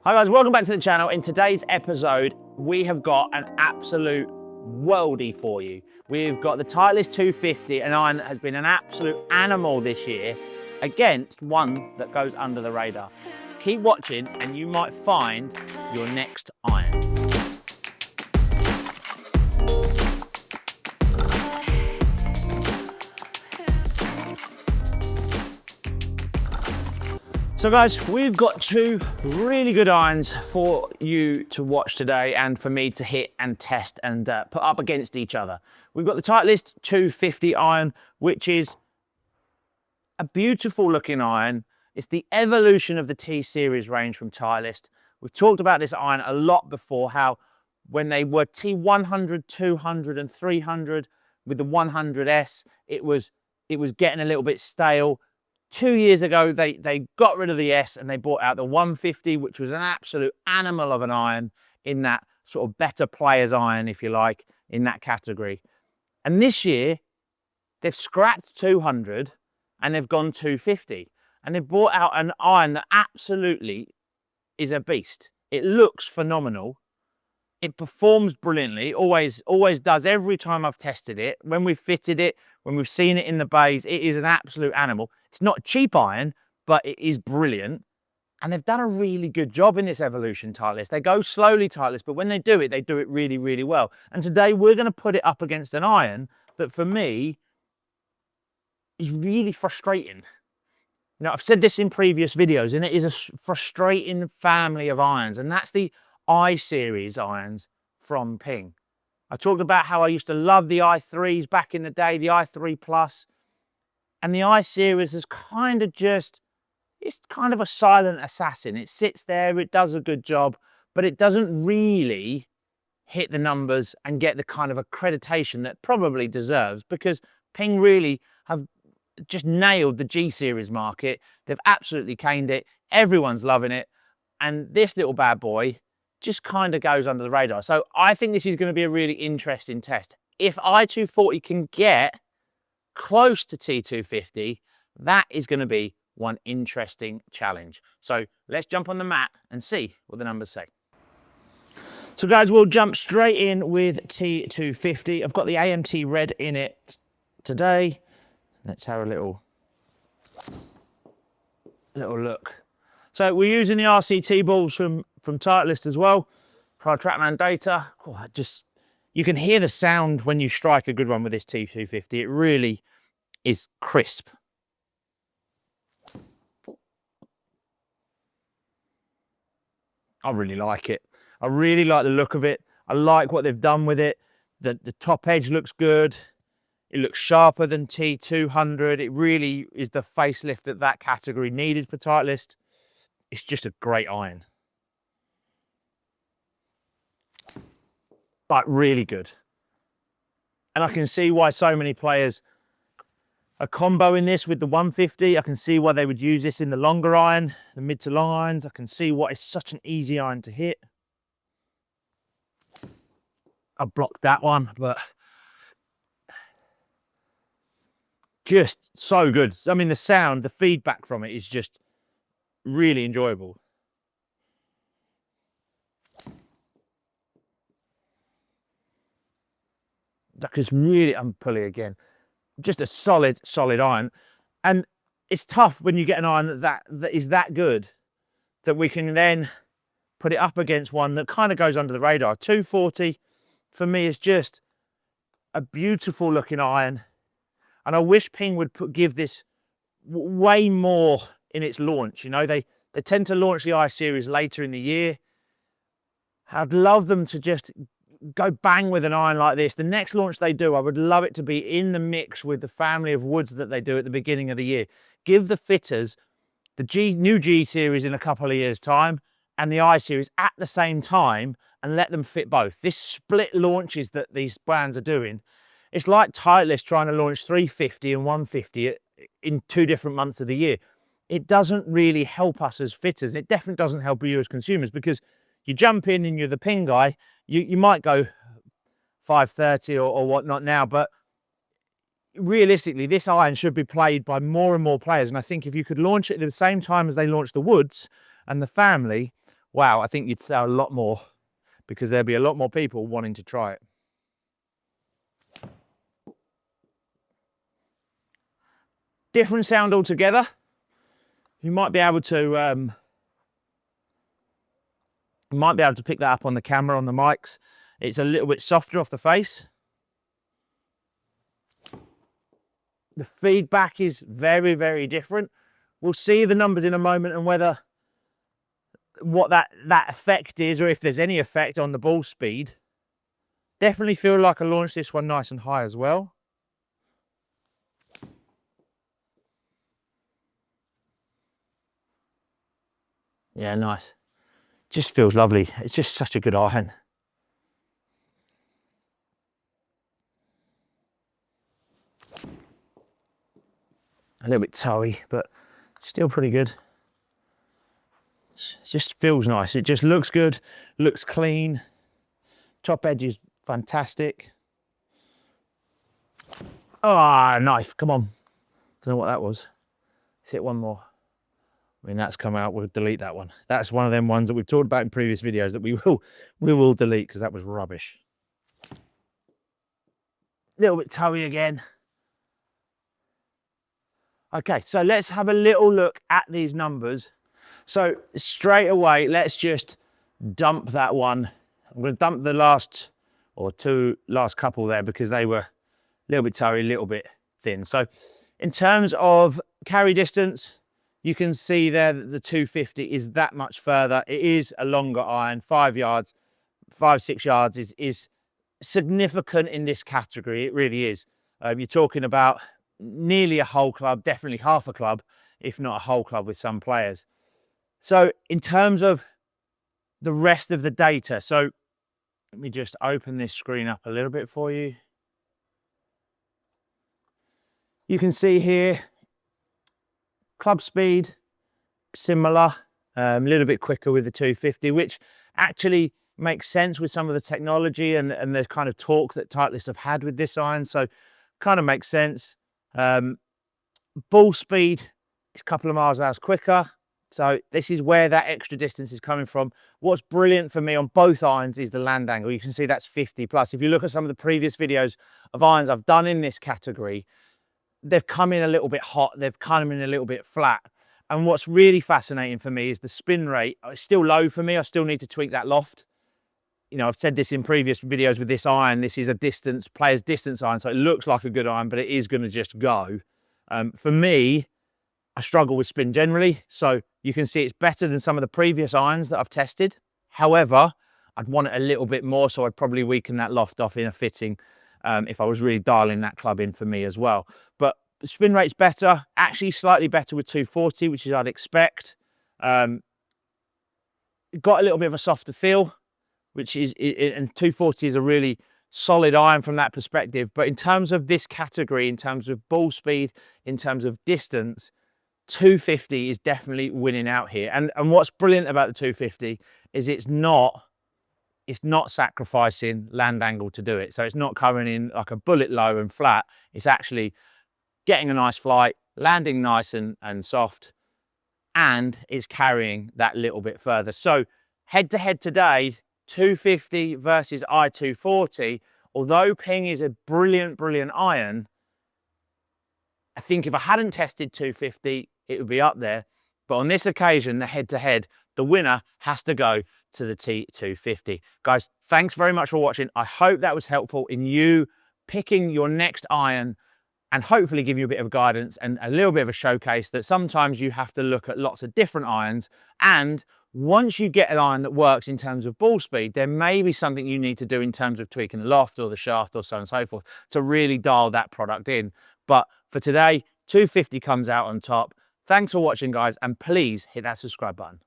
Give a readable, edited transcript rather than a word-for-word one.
Hi guys, welcome back to the channel. In today's episode, we have got an absolute worldie for you. We've got the Titleist 250, an iron that has been an absolute animal this year, against one that goes under the radar. Keep watching and you might find your next iron. So guys, we've got two really good irons for you to watch today and for me to hit and test and put up against each other. We've got the Titleist 250 iron, which is a beautiful looking iron. It's the evolution of the T-series range from Titleist. We've talked about this iron a lot before, how when they were T100, 200 and 300 with the 100S, it was getting a little bit stale. 2 years ago, they got rid of the S and they brought out the 150, which was an absolute animal of an iron in that sort of better players iron, if you like, in that category. And this year, they've scrapped 200 and they've gone 250. And they've brought out an iron that absolutely is a beast. It looks phenomenal. It performs brilliantly, always does every time I've tested it. When we've fitted it, when we've seen it in the bays, it is an absolute animal. It's not a cheap iron, but it is brilliant. And they've done a really good job in this evolution, Titleist. They go slowly, Titleist, but when they do it really, really well. And today we're going to put it up against an iron that for me is really frustrating. You know, I've said this in previous videos, and it is a frustrating family of irons, and that's the I-series irons from Ping. I talked about how I used to love the i3s back in the day, the i3 Plus, and the I-series is kind of just, it's kind of a silent assassin. It sits there, it does a good job, but it doesn't really hit the numbers and get the kind of accreditation that it probably deserves, because Ping really have just nailed the G-series market. They've absolutely caned it. Everyone's loving it. And this little bad boy just kind of goes under the radar. So I think this is going to be a really interesting test. If i240 can get close to T250, that is going to be one interesting challenge. So let's jump on the mat and see what the numbers say. So guys, we'll jump straight in with T250. I've got the AMT red in it today. Let's have a little look. So we're using the RCT balls from Titleist as well for our TrackMan data. Oh, you can hear the sound when you strike a good one with this T250. It really is crisp. I really like it. I really like the look of it. I like what they've done with it. The top edge looks good. It looks sharper than T200. It really is the facelift that category needed for Titleist. It's just a great iron. But really good. And I can see why so many players are comboing this with the 150. I can see why they would use this in the longer iron, the mid to long irons. I can see why it's such an easy iron to hit. I blocked that one, but just so good. I mean, the sound, the feedback from it is just really enjoyable. That is really, I'm pulling again. Just a solid iron. And it's tough when you get an iron that is that good, that we can then put it up against one that kind of goes under the radar. 240 for me is just a beautiful looking iron. And I wish Ping would give this way more in its launch. You know, they tend to launch the I-series later in the year. I'd love them to just go bang with an iron like this. The next launch they do, I would love it to be in the mix with the family of woods that they do at the beginning of the year. Give the fitters the new G-series in a couple of years' time and the I-series at the same time and let them fit both. This split launches that these brands are doing, it's like Titleist trying to launch 350 and 150 in 2 different months of the year. It doesn't really help us as fitters. It definitely doesn't help you as consumers, because you jump in and you're the Ping guy, you might go 530 or whatnot now, but realistically, this iron should be played by more and more players. And I think if you could launch it at the same time as they launch the woods and the family, wow, I think you'd sell a lot more because there'd be a lot more people wanting to try it. Different sound altogether. You might be able to pick that up on the camera, on the mics. It's a little bit softer off the face. The feedback is very, very different. We'll see the numbers in a moment and whether what that effect is, or if there's any effect on the ball speed. Definitely feel like I launched this one nice and high as well. Yeah, nice. Just feels lovely. It's just such a good iron. A little bit toey, but still pretty good. It just feels nice. It just looks good, looks clean. Top edge is fantastic. Ah, knife, come on. Don't know what that was. Let's hit one more. I mean, that's come out, we'll delete that one. That's one of them ones that we've talked about in previous videos that we will delete because that was rubbish. A little bit toey again. Okay, so let's have a little look at these numbers. So straight away, let's just dump that one. I'm going to dump the last couple there because they were a little bit toey, a little bit thin. So in terms of carry distance, you can see there that the 250 is that much further. It is a longer iron, 5 yards, 5-6 yards is significant in this category. It really is. You're talking about nearly a whole club, definitely half a club, if not a whole club with some players. So in terms of the rest of the data, so let me just open this screen up a little bit for you. You can see here, club speed, similar, a little bit quicker with the 250, which actually makes sense with some of the technology and the kind of torque that Titleist have had with this iron. So kind of makes sense. Ball speed is a couple of miles an hour quicker. So this is where that extra distance is coming from. What's brilliant for me on both irons is the land angle. You can see that's 50 plus. If you look at some of the previous videos of irons I've done in this category, they've come in a little bit hot, they've come in a little bit flat. And what's really fascinating for me is the spin rate. It's still low for me. I still need to tweak that loft. You know, I've said this in previous videos with this iron, this is a player's distance iron, so it looks like a good iron, but it is going to just go. For me, I struggle with spin generally, so you can see it's better than some of the previous irons that I've tested. However, I'd want it a little bit more, so I'd probably weaken that loft off in a fitting if I was really dialing that club in for me as well. But the spin rate's better, actually slightly better with 240, which is I'd expect. Got a little bit of a softer feel, which is, and 240 is a really solid iron from that perspective. But in terms of this category, in terms of ball speed, in terms of distance, 250 is definitely winning out here. And what's brilliant about the 250 is it's not sacrificing land angle to do it. So it's not coming in like a bullet low and flat. It's actually getting a nice flight, landing nice and soft, and is carrying that little bit further. So head to head today, 250 versus i240, although ping is a brilliant iron, I think if I hadn't tested 250, it would be up there. But on this occasion, the head-to-head, the winner has to go to the T250. Guys, thanks very much for watching. I hope that was helpful in you picking your next iron and hopefully give you a bit of guidance and a little bit of a showcase that sometimes you have to look at lots of different irons. And once you get an iron that works in terms of ball speed, there may be something you need to do in terms of tweaking the loft or the shaft or so on and so forth to really dial that product in. But for today, 250 comes out on top. Thanks for watching, guys, and please hit that subscribe button.